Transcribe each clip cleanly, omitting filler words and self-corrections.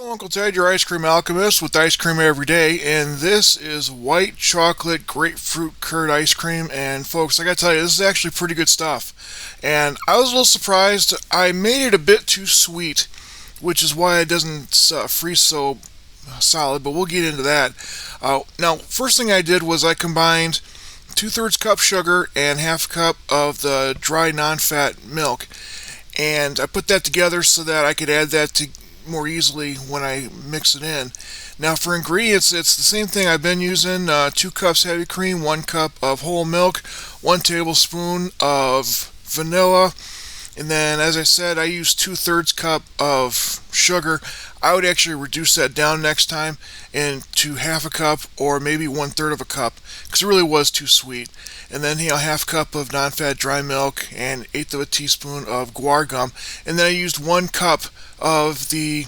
Hello, Uncle Ted, your ice cream alchemist with ice cream every day, and this is white chocolate grapefruit curd ice cream. And folks, I gotta tell you, this is actually pretty good stuff. And I was a little surprised. I made it a bit too sweet, which is why it doesn't freeze so solid. But we'll get into that. Now, first thing I did was I combined 2/3 cup sugar and half cup of the dry non-fat milk, and I put that together so that I could add that to more easily when I mix it in. Now for ingredients, it's the same thing I've been using. 2 cups heavy cream, 1 cup of whole milk, 1 tablespoon of vanilla, and then as I said, I use 2/3 cup of sugar. I would actually reduce that down next time into half a cup or maybe 1/3 of a cup because it really was too sweet. And then half cup of non-fat dry milk and 1/8 of a teaspoon of guar gum. And then I used 1 cup of the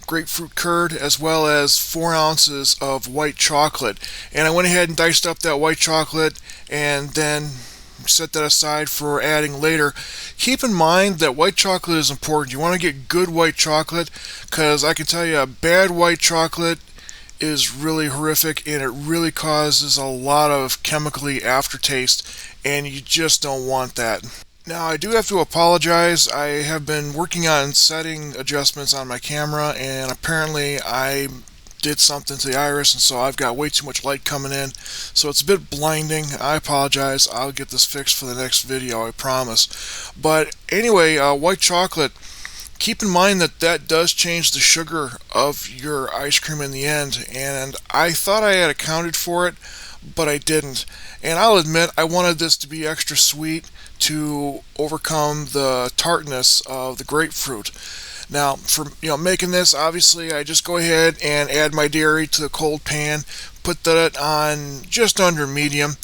grapefruit curd as well as 4 ounces of white chocolate. And I went ahead and diced up that white chocolate and then set that aside for adding later. Keep in mind that white chocolate is important. You want to get good white chocolate because I can tell you bad white chocolate is really horrific and it really causes a lot of chemically aftertaste, and you just don't want that. Now I do have to apologize. I have been working on setting adjustments on my camera, and apparently I did something to the iris, and so I've got way too much light coming in, so it's a bit blinding. I apologize. I'll get this fixed for the next video, I promise. But anyway, white chocolate, keep in mind that that does change the sugar of your ice cream in the end, and I thought I had accounted for it, but I didn't. And I'll admit I wanted this to be extra sweet to overcome the tartness of the grapefruit. Now, for making this, obviously I just go ahead and add my dairy to the cold pan, put that on just under medium,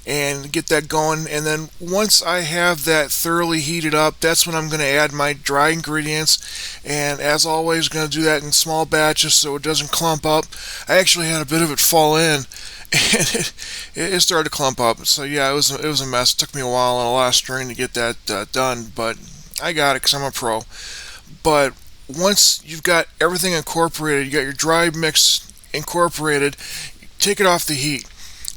and get that going. And then once I have that thoroughly heated up, that's when I'm going to add my dry ingredients. And as always, going to do that in small batches so it doesn't clump up. I actually had a bit of it fall in, and it started to clump up. So yeah, it was a mess. It took me a while and a lot of strain to get that done, but I got it because I'm a pro. But once you've got everything incorporated, you got your dry mix incorporated, take it off the heat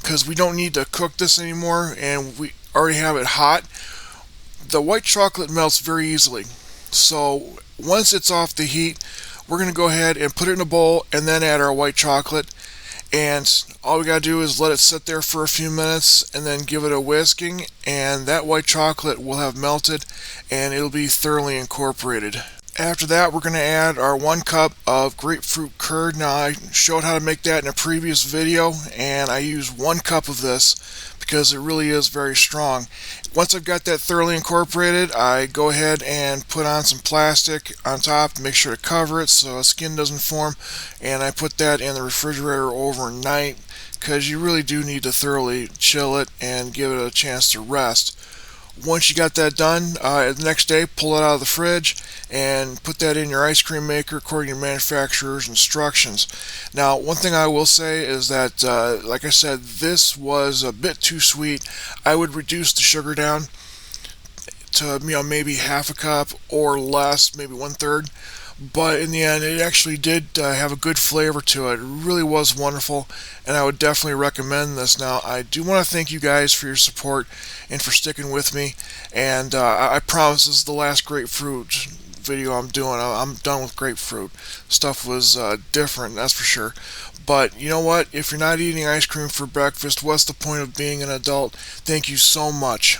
because we don't need to cook this anymore, and we already have it hot. The white chocolate melts very easily, so once it's off the heat, we're going to go ahead and put it in a bowl and then add our white chocolate. And all we gotta do is let it sit there for a few minutes and then give it a whisking, and that white chocolate will have melted and it'll be thoroughly incorporated. After that, we're going to add our 1 cup of grapefruit curd. Now I showed how to make that in a previous video, and I use 1 cup of this because it really is very strong. Once I've got that thoroughly incorporated, I go ahead and put on some plastic on top to make sure to cover it so the skin doesn't form, and I put that in the refrigerator overnight because you really do need to thoroughly chill it and give it a chance to rest. Once you got that done, the next day pull it out of the fridge and put that in your ice cream maker according to your manufacturer's instructions. Now, one thing I will say is that, like I said, this was a bit too sweet. I would reduce the sugar down to maybe half a cup or less, maybe 1/3. But in the end, it actually did have a good flavor to it. It really was wonderful, and I would definitely recommend this. Now, I do want to thank you guys for your support and for sticking with me, and I promise this is the last grapefruit video I'm doing. I'm done with grapefruit. Stuff was different, that's for sure. But you know what? If you're not eating ice cream for breakfast, what's the point of being an adult? Thank you so much.